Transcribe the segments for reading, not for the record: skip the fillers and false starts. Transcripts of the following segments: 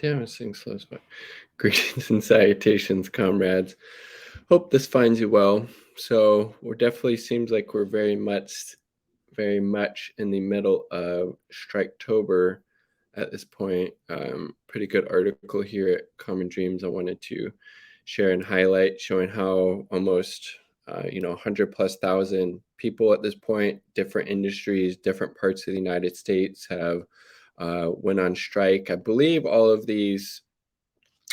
Damn, this thing slows by. Greetings and salutations, comrades. Hope this finds you well. So we're definitely seems like we're very much in the middle of Striketober at this point. Pretty good article here at Common Dreams I wanted to share and highlight, showing how almost 100 plus thousand people at this point, different industries, different parts of the United States have went on strike. I believe all of these,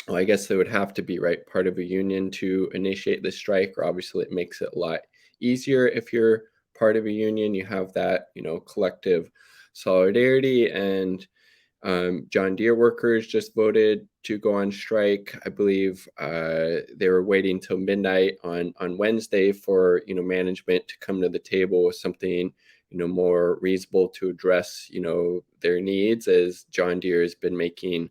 well, I guess they would have to be right part of a union to initiate the strike, or obviously it makes it a lot easier if you're part of a union. You have that, collective solidarity. And John Deere workers just voted to go on strike. I believe they were waiting till midnight on Wednesday for management to come to the table with something more reasonable to address their needs, as John Deere has been making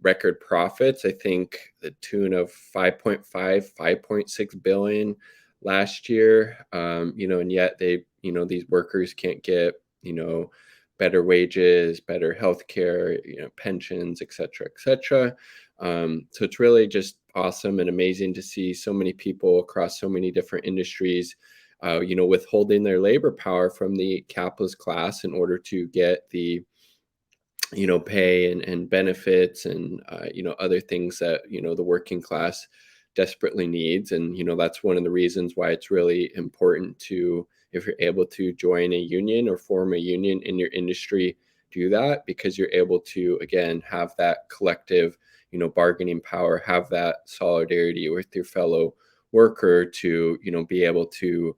record profits. I think the tune of 5.5, 5.6 billion last year. And yet these workers can't get better wages, better health care, pensions, et cetera, et cetera. So it's really just awesome and amazing to see so many people across so many different industries, withholding their labor power from the capitalist class in order to get the pay and benefits and other things that the working class desperately needs. And that's one of the reasons why it's really important to, if you're able to join a union or form a union in your industry, do that, because you're able to again have that collective bargaining power, have that solidarity with your fellow worker to be able to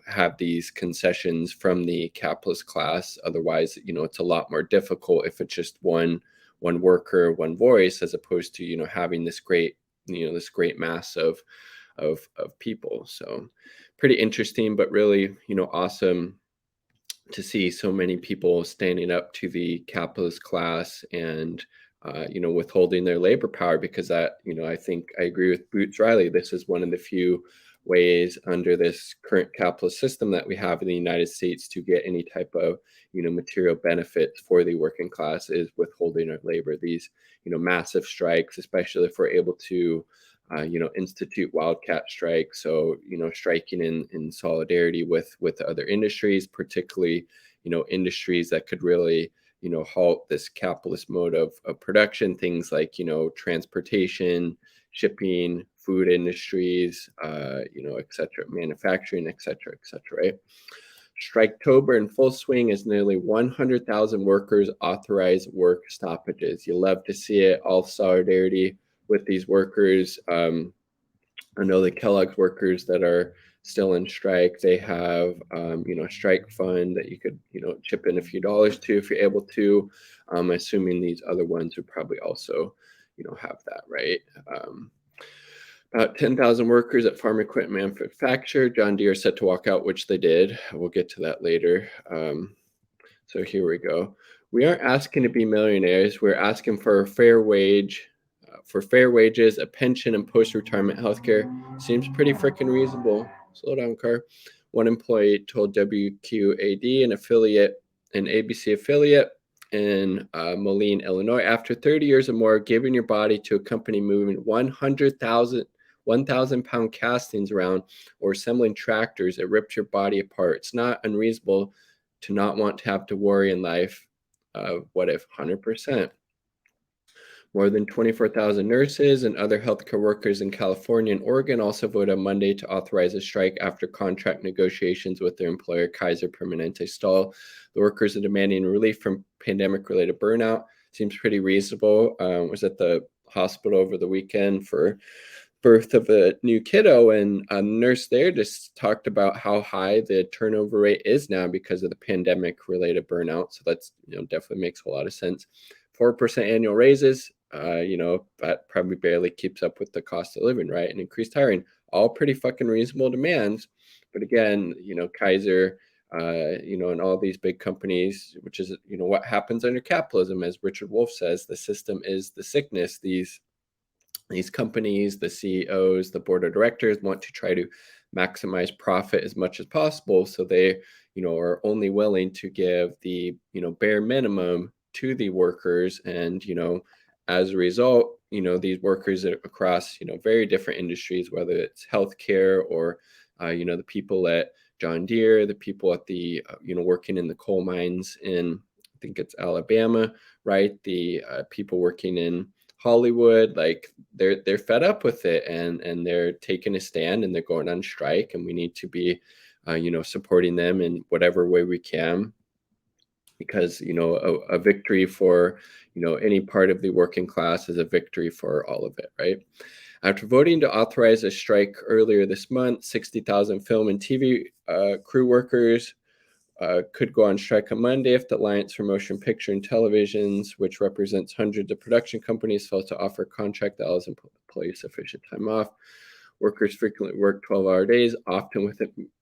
have these concessions from the capitalist class. Otherwise, it's a lot more difficult if it's just one worker, one voice, as opposed to having this great mass of people. So pretty interesting, but really awesome to see so many people standing up to the capitalist class and withholding their labor power, because that I think I agree with Boots Riley. This is one of the few ways under this current capitalist system that we have in the United States to get any type of material benefits for the working class, is withholding of labor. These massive strikes, especially if we're able to institute wildcat strikes, so striking in solidarity with other industries, particularly industries that could really halt this capitalist mode of production, things like transportation, shipping, food industries, et cetera, manufacturing, et cetera, right? Striketober in full swing as nearly 100,000 workers authorize work stoppages. You love to see it. All solidarity with these workers. I know the Kellogg's workers that are still in strike, they have strike fund that you could chip in a few dollars to if you're able to. Assuming these other ones would probably also have that, right? About 10,000 workers at farm equipment manufacturer. John Deere set to walk out, which they did. We'll get to that later. So here we go. We aren't asking to be millionaires. We're asking for a fair wage, for fair wages, a pension, and post-retirement healthcare. Seems pretty freaking reasonable. Slow down, car. One employee told WQAD, an ABC affiliate in Moline, Illinois, after 30 years or more, giving your body to a company moving 1,000-pound castings around or assembling tractors, it rips your body apart. It's not unreasonable to not want to have to worry in life. What if 100%? More than 24,000 nurses and other healthcare workers in California and Oregon also voted on Monday to authorize a strike after contract negotiations with their employer, Kaiser Permanente, stalled. The workers are demanding relief from pandemic-related burnout. Seems pretty reasonable. Was at the hospital over the weekend for birth of a new kiddo, and a nurse there just talked about how high the turnover rate is now because of the pandemic-related burnout. So that's definitely makes a lot of sense. 4% annual raises, that probably barely keeps up with the cost of living, right? And increased hiring, all pretty fucking reasonable demands. But again, Kaiser, and all these big companies, which is, what happens under capitalism, as Richard Wolff says, the system is the sickness. These companies, the CEOs, the board of directors want to try to maximize profit as much as possible. So they, are only willing to give the, bare minimum to the workers and, as a result, these workers across, very different industries, whether it's healthcare or, the people at John Deere, the people at the, working in the coal mines in, I think it's Alabama, right? The people working in Hollywood, like they're fed up with it, and they're taking a stand, and they're going on strike, and we need to be, supporting them in whatever way we can, because a victory for any part of the working class is a victory for all of it, right? After voting to authorize a strike earlier this month, 60,000 film and TV crew workers could go on strike on Monday if the Alliance for Motion Picture and Televisions, which represents hundreds of production companies, fails to offer contract hours and employees sufficient time off. Workers frequently work 12-hour days, often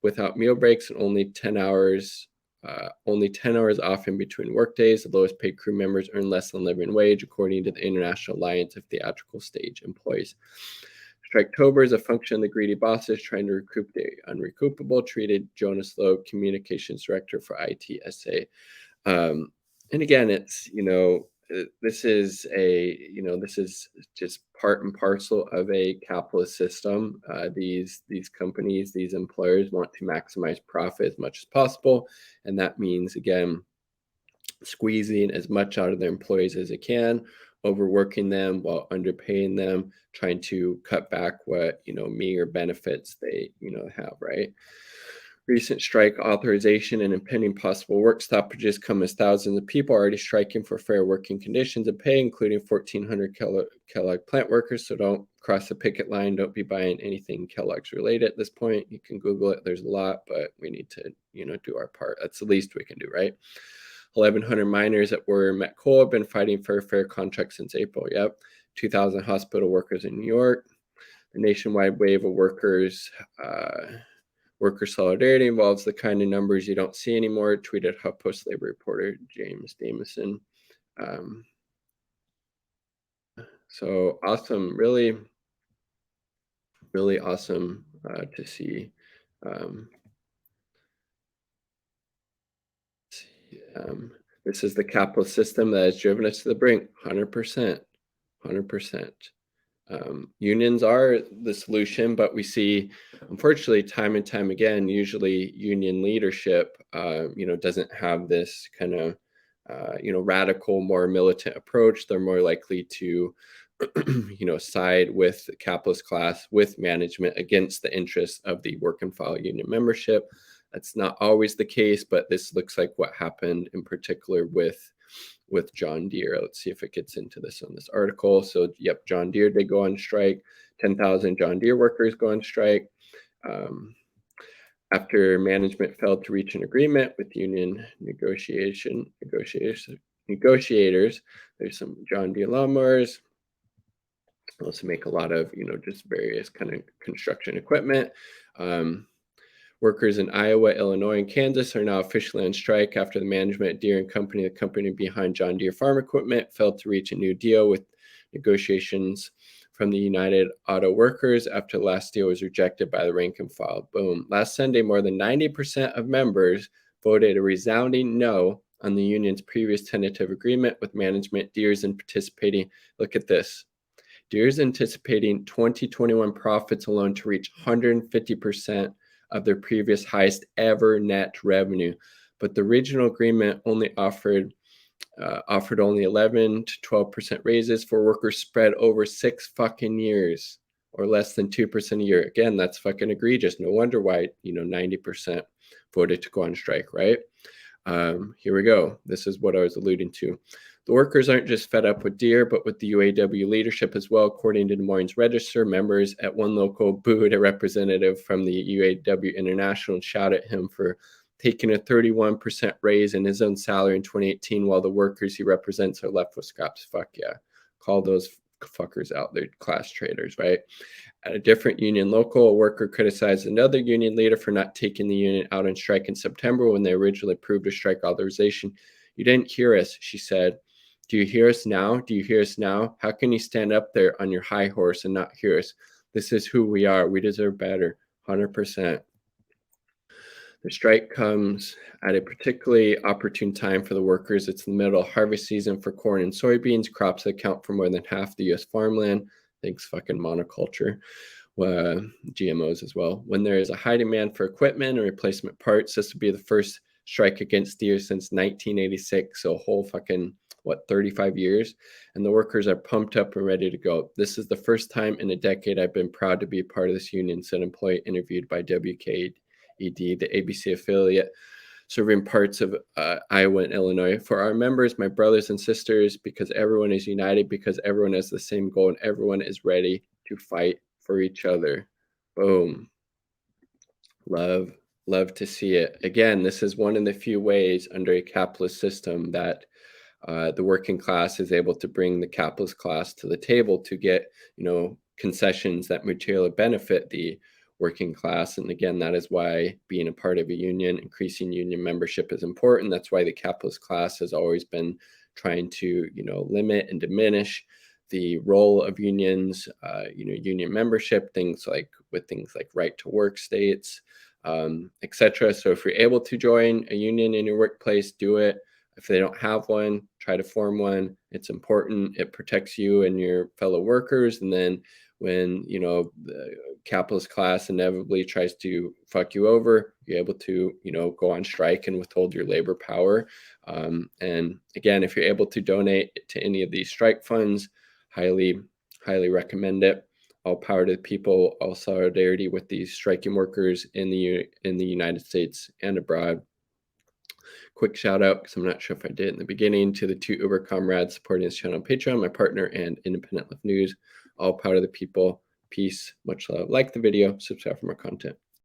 without meal breaks, and only 10 hours off in between workdays. The lowest paid crew members earn less than living wage, according to the International Alliance of Theatrical Stage Employees. Striketober is a function of the greedy bosses trying to recoup the unrecoupable, treated Jonas Loeb, communications director for ITSA. And again, it's, this is just part and parcel of a capitalist system. These companies, these employers want to maximize profit as much as possible. And that means, again, squeezing as much out of their employees as they can, overworking them while underpaying them, trying to cut back what, meager benefits they, have, right? Recent strike authorization and impending possible work stoppages come as thousands of people are already striking for fair working conditions and pay, including 1,400 Kellogg plant workers. So don't cross the picket line. Don't be buying anything Kellogg's related at this point. You can Google it. There's a lot, but we need to, do our part. That's the least we can do, right? 1,100 miners that were met coal have been fighting for a fair contract since April. Yep. 2,000 hospital workers in New York. The nationwide wave of worker solidarity involves the kind of numbers you don't see anymore, tweeted HuffPost labor reporter James Damison. So awesome, really, really awesome to see. This is the capitalist system that has driven us to the brink, 100%, 100%. Unions are the solution, but we see, unfortunately, time and time again, usually union leadership, doesn't have this kind of, radical, more militant approach. They're more likely to, side with the capitalist class, with management, against the interests of the work and file union membership. That's not always the case, but this looks like what happened in particular with John Deere. Let's see if it gets into this on this article. So, yep, John Deere, they go on strike. 10,000 John Deere workers go on strike. After management failed to reach an agreement with union negotiators, there's some John Deere lawnmowers. Also make a lot of, just various kind of construction equipment. Workers in Iowa, Illinois, and Kansas are now officially on strike after the management at Deere and Company, the company behind John Deere Farm Equipment, failed to reach a new deal with negotiations from the United Auto Workers after the last deal was rejected by the rank and file. Boom. Last Sunday, more than 90% of members voted a resounding no on the union's previous tentative agreement with management. Deere's anticipating, look at this, Deere's anticipating 2021 profits alone to reach 150% of their previous highest ever net revenue. But the original agreement only offered only 11 to 12% raises for workers spread over 6 fucking years, or less than 2% a year. Again, that's fucking egregious. No wonder why, 90% voted to go on strike, right? Here we go. This is what I was alluding to. The workers aren't just fed up with Deere, but with the UAW leadership as well. According to Des Moines Register, members at one local booed a representative from the UAW International and shouted at him for taking a 31% raise in his own salary in 2018, while the workers he represents are left with scraps. Fuck yeah. Call those fuckers out. They're class traders, right? At a different union local, a worker criticized another union leader for not taking the union out on strike in September when they originally approved a strike authorization. You didn't hear us, she said. Do you hear us now? Do you hear us now? How can you stand up there on your high horse and not hear us? This is who we are. We deserve better. 100%. The strike comes at a particularly opportune time for the workers. It's the middle of harvest season for corn and soybeans, crops that account for more than half the U.S. farmland. Thanks, fucking monoculture. GMOs as well. When there is a high demand for equipment and replacement parts, this would be the first strike against Deere since 1986. So a whole fucking, 35 years. And the workers are pumped up and ready to go. This is the first time in a decade I've been proud to be a part of this union, said an employee interviewed by WKED, the ABC affiliate serving parts of Iowa and Illinois. For our members, my brothers and sisters, because everyone is united, because everyone has the same goal, and everyone is ready to fight for each other. Boom. Love to see it. Again, this is one of the few ways under a capitalist system that the working class is able to bring the capitalist class to the table to get, concessions that materially benefit the working class. And again, that is why being a part of a union, increasing union membership is important. That's why the capitalist class has always been trying to, limit and diminish the role of unions, union membership, things like right to work states, etc. So if you're able to join a union in your workplace, do it. If they don't have one, try to form one. It's important. It protects you and your fellow workers. And then when, the capitalist class inevitably tries to fuck you over, you're able to, go on strike and withhold your labor power. And again, if you're able to donate to any of these strike funds, highly recommend it. All power to the people, all solidarity with these striking workers in the United States and abroad. Quick shout out, because I'm not sure if I did in the beginning, to the 2 Uber comrades supporting this channel on Patreon, my partner and Independent Left News. All power to the people. Peace, much love. Like the video, subscribe for more content.